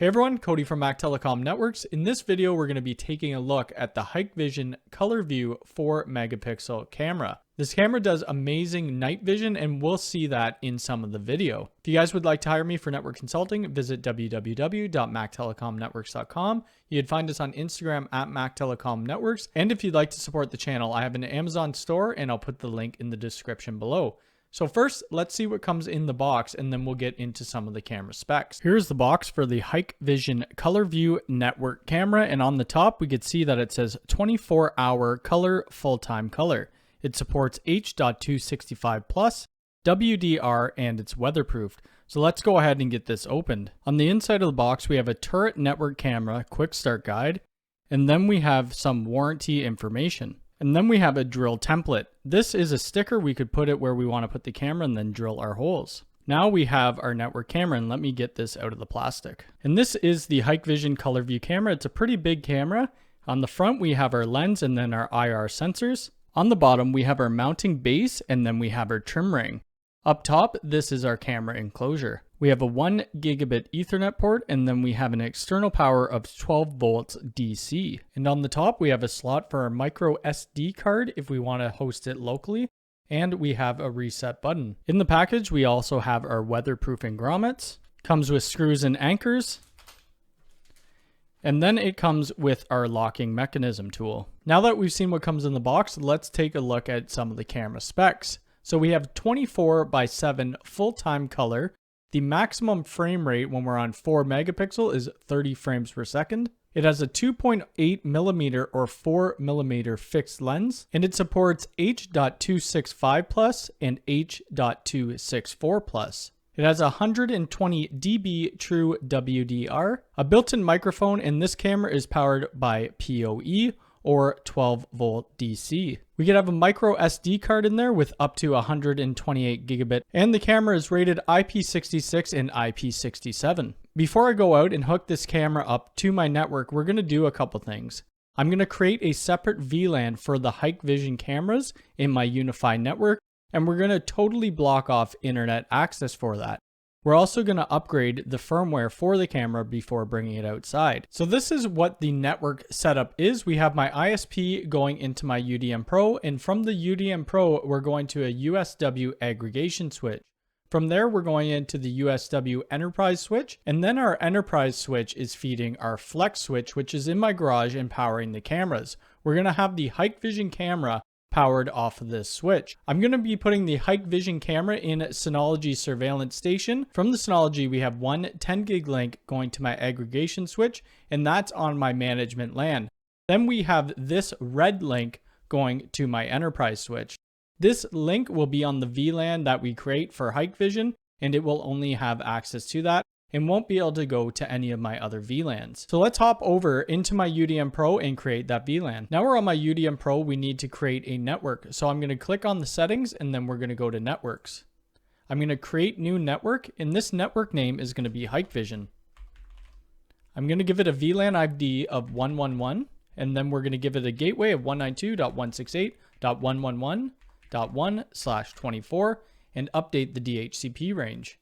Hey everyone, Cody from Mac Telecom Networks. In this video, we're going to be taking a look at the Hikvision ColorVU 4 megapixel camera. This camera does amazing night vision, and we'll see that in some of the video. If you guys would like to hire me for network consulting, visit www.mactelecomnetworks.com. You'd find us on Instagram at Mac Telecom Networks. And if you'd like to support the channel, I have an Amazon store, and I'll put the link in the description below. So first, let's see what comes in the box, and then we'll get into some of the camera specs. Here's the box for the Hikvision ColorVU network camera, and on the top, we could see that it says 24-hour color, full-time color. It supports H.265+, WDR, and it's weatherproofed. So let's go ahead and get this opened. On the inside of the box, we have a turret network camera, quick start guide, and then we have some warranty information. And then we have a drill template. This is a sticker. We could put it where we want to put the camera and then drill our holes. Now we have our network camera, and let me get this out of the plastic. And this is the Hikvision ColorVU camera. It's a pretty big camera. On the front, we have our lens and then our IR sensors. On the bottom, we have our mounting base, and then we have our trim ring. Up top, this is our camera enclosure. We have a 1 gigabit Ethernet port, and then we have an external power of 12 volts DC. And on the top, we have a slot for our micro SD card if we want to host it locally, and we have a reset button. In the package, we also have our weatherproofing grommets. Comes with screws and anchors. And then it comes with our locking mechanism tool. Now that we've seen what comes in the box, let's take a look at some of the camera specs. So we have 24:7 full-time color. The maximum frame rate when we're on 4 megapixel is 30 frames per second. It has a 2.8 millimeter or 4 millimeter fixed lens, and it supports H.265+ and H.264+. It has 120 dB true WDR, a built-in microphone, and this camera is powered by PoE or 12 volt DC. We could have a micro SD card in there with up to 128 gigabit, and the camera is rated IP66 and IP67. Before I go out and hook this camera up to my network, we're going to do a couple things. I'm going to create a separate VLAN for the Hikvision cameras in my unified network, and we're going to totally block off internet access for that. We're also going to upgrade the firmware for the camera before bringing it outside. So this is what the network setup is. We have my ISP going into my UDM Pro, and from the UDM Pro, we're going to a USW aggregation switch. From there, we're going into the USW enterprise switch, and then our enterprise switch is feeding our flex switch, which is in my garage and powering the cameras. We're going to have the Hikvision camera powered off of this switch. I'm going to be putting the Hikvision camera in Synology surveillance station. From the Synology, we have one 10 gig link going to my aggregation switch, and that's on my management LAN. Then we have this red link going to my enterprise switch. This link will be on the VLAN that we create for Hikvision, and it will only have access to that and won't be able to go to any of my other VLANs. So let's hop over into my UDM Pro and create that VLAN. Now we're on my UDM Pro, we need to create a network. So I'm going to click on the settings, and then we're going to go to networks. I'm going to create new network, and this network name is going to be Hikvision. I'm going to give it a VLAN ID of 111, and then we're going to give it a gateway of 192.168.111.1/24 and update the DHCP range,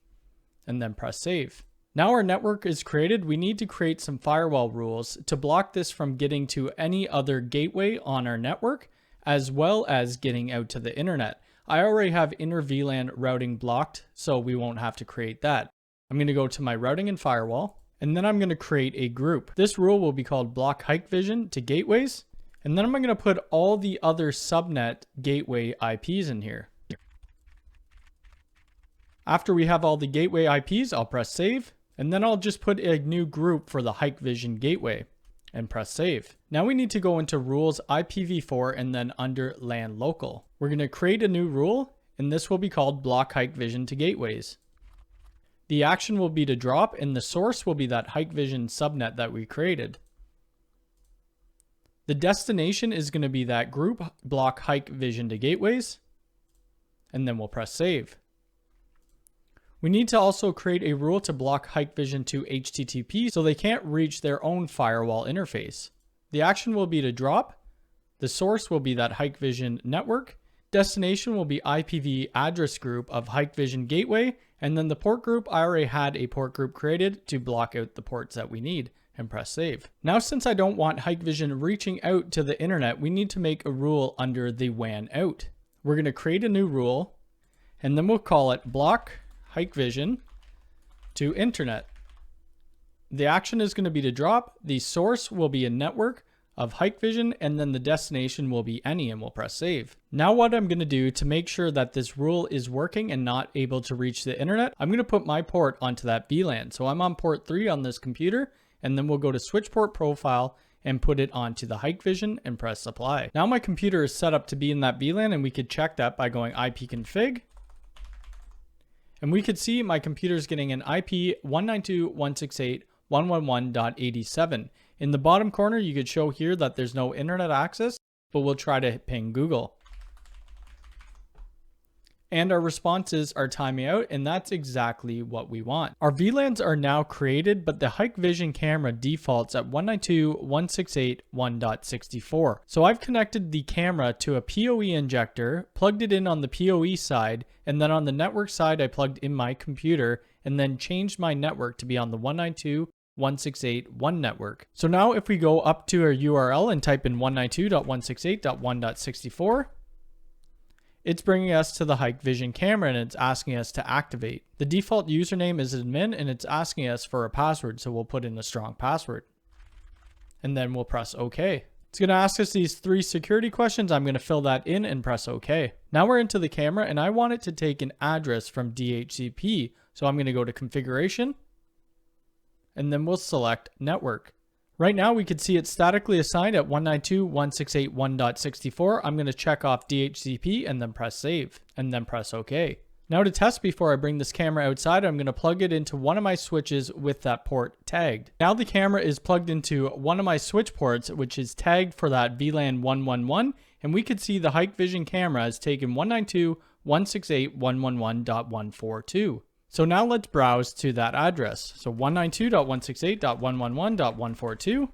and then press save. Now our network is created, we need to create some firewall rules to block this from getting to any other gateway on our network, as well as getting out to the internet. I already have inter VLAN routing blocked, so we won't have to create that. I'm going to go to my routing and firewall, and then I'm going to create a group. This rule will be called block Hikvision to gateways, and then I'm going to put all the other subnet gateway IPs in here. After we have all the gateway IPs, I'll press save. And then I'll just put a new group for the Hikvision gateway and press save. Now we need to go into rules IPv4 and then under LAN local. We're going to create a new rule, and this will be called block Hikvision to gateways. The action will be to drop, and the source will be that Hikvision subnet that we created. The destination is going to be that group block Hikvision to gateways, and then we'll press save. We need to also create a rule to block Hikvision to HTTP so they can't reach their own firewall interface. The action will be to drop. The source will be that Hikvision network, Destination will be IPv address group of Hikvision gateway, and then the port group, I already had a port group created to block out the ports that we need, and press save. Now, since I don't want Hikvision reaching out to the internet, we need to make a rule under the WAN out. We're going to create a new rule, and then we'll call it block Hikvision to internet. The action is going to be to drop. The source will be a network of Hikvision, and then the destination will be any, and we'll press save. Now what I'm going to do to make sure that this rule is working and not able to reach the internet, I'm going to put my port onto that VLAN. So I'm on port 3 on this computer, and then we'll go to switch port profile and put it onto the Hikvision and press apply. Now my computer is set up to be in that VLAN, and we could check that by going ipconfig. And we could see my computer is getting an IP 192.168.111.87. In the bottom corner, you could show here that there's no internet access, but we'll try to ping Google. And our responses are timing out, and that's exactly what we want. Our VLANs are now created, but the Hikvision camera defaults at 192.168.1.64. So I've connected the camera to a PoE injector, plugged it in on the PoE side, and then on the network side, I plugged in my computer, and then changed my network to be on the 192.168.1 network. So now if we go up to our URL and type in 192.168.1.64, it's bringing us to the Hikvision camera, and it's asking us to activate. The default username is admin, and it's asking us for a password, so we'll put in a strong password. And then we'll press OK. It's going to ask us these 3 security questions. I'm going to fill that in and press OK. Now we're into the camera, and I want it to take an address from DHCP. So I'm going to go to configuration, and then we'll select network. Right now we could see it's statically assigned at 192.168.1.64. I'm going to check off DHCP and then press save, and then press OK. Now to test before I bring this camera outside, I'm going to plug it into one of my switches with that port tagged. Now the camera is plugged into one of my switch ports, which is tagged for that VLAN 111, and we could see the Hikvision camera has taken 192.168.111.142. So now let's browse to that address. So 192.168.111.142.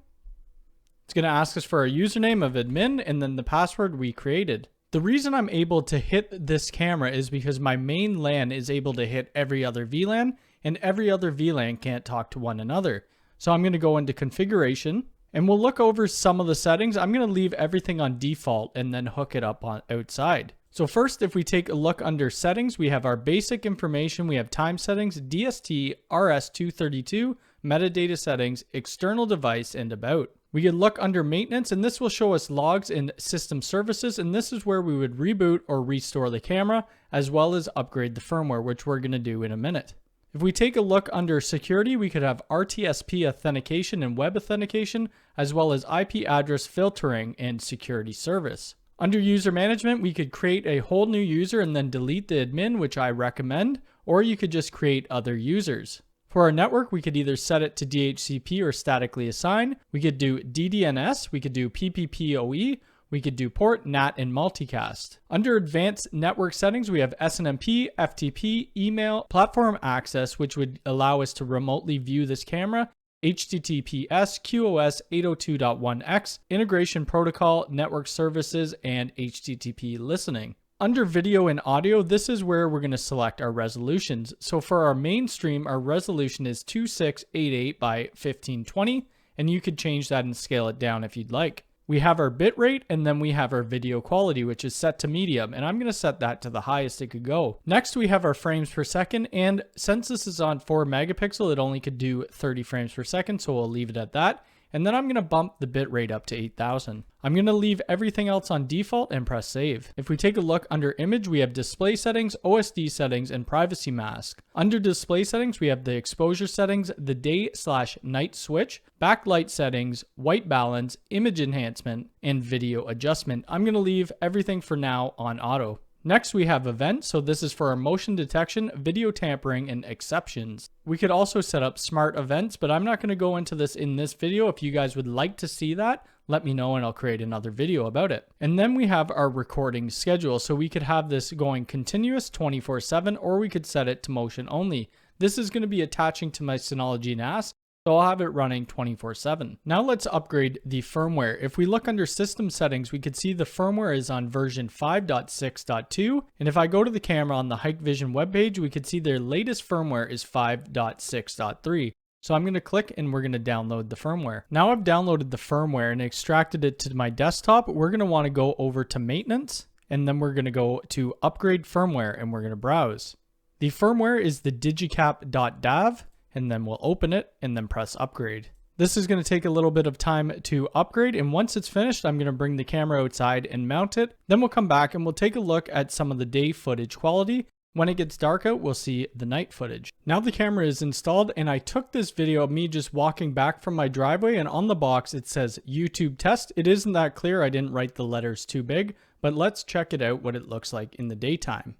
It's going to ask us for our username of admin and then the password we created. The reason I'm able to hit this camera is because my main LAN is able to hit every other VLAN, and every other VLAN can't talk to one another. So I'm going to go into configuration, and we'll look over some of the settings. I'm going to leave everything on default and then hook it up on outside. So first, if we take a look under settings, we have our basic information, we have time settings, DST, RS-232, metadata settings, external device, and about. We can look under maintenance, and this will show us logs and system services, and this is where we would reboot or restore the camera, as well as upgrade the firmware, which we're going to do in a minute. If we take a look under security, we could have RTSP authentication and web authentication, as well as IP address filtering and security service. Under user management, we could create a whole new user and then delete the admin, which I recommend, or you could just create other users. For our network, we could either set it to DHCP or statically assign. We could do DDNS, we could do PPPoE, we could do port, NAT, and multicast. Under advanced network settings, we have SNMP, FTP, email, platform access, which would allow us to remotely view this camera, HTTPS, QoS 802.1x, integration protocol, network services, and HTTP listening. Under video and audio, this is where we're going to select our resolutions. So for our mainstream, our resolution is 2688 by 1520, and you could change that and scale it down if you'd like. We have our bitrate, and then we have our video quality, which is set to medium, and I'm going to set that to the highest it could go. Next, we have our frames per second, and since this is on 4 megapixel, it only could do 30 frames per second, so we'll leave it at that. And then I'm going to bump the bitrate up to 8000. I'm going to leave everything else on default and press save. If we take a look under image, we have display settings, OSD settings, and privacy mask. Under display settings, we have the exposure settings, the day/night switch, backlight settings, white balance, image enhancement, and video adjustment. I'm going to leave everything for now on auto. Next, we have events. So this is for our motion detection, video tampering, and exceptions. We could also set up smart events, but I'm not going to go into this in this video. If you guys would like to see that, let me know and I'll create another video about it. And then we have our recording schedule. So we could have this going continuous 24/7, or we could set it to motion only. This is going to be attaching to my Synology NAS. So I'll have it running 24/7. Now let's upgrade the firmware. If we look under system settings, we could see the firmware is on version 5.6.2. And if I go to the camera on the Hikvision webpage, we could see their latest firmware is 5.6.3. So I'm going to click and we're going to download the firmware. Now I've downloaded the firmware and extracted it to my desktop. We're going to want to go over to maintenance, and then we're going to go to upgrade firmware, and we're going to browse. The firmware is the digicap.dav, and then we'll open it and then press upgrade. This is going to take a little bit of time to upgrade, and once it's finished, I'm going to bring the camera outside and mount it. Then we'll come back and we'll take a look at some of the day footage quality. When it gets dark out, we'll see the night footage. Now the camera is installed, and I took this video of me just walking back from my driveway, and on the box it says YouTube test. It isn't that clear, I didn't write the letters too big, but let's check it out what it looks like in the daytime.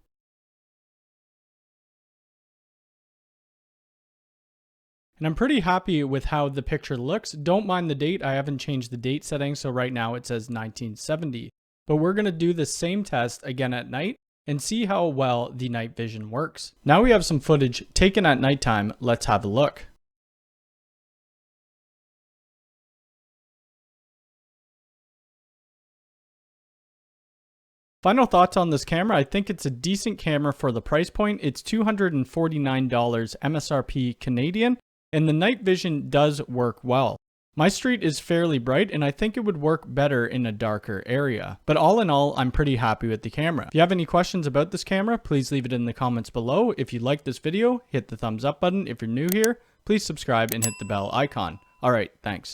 And I'm pretty happy with how the picture looks. Don't mind the date, I haven't changed the date setting, so right now it says 1970. But we're going to do the same test again at night and see how well the night vision works. Now we have some footage taken at nighttime. Let's have a look. Final thoughts on this camera. I think it's a decent camera for the price point. It's $249 MSRP Canadian, and the night vision does work well. My street is fairly bright, and I think it would work better in a darker area. But all in all, I'm pretty happy with the camera. If you have any questions about this camera, please leave it in the comments below. If you like this video, hit the thumbs up button. If you're new here, please subscribe and hit the bell icon. All right, thanks.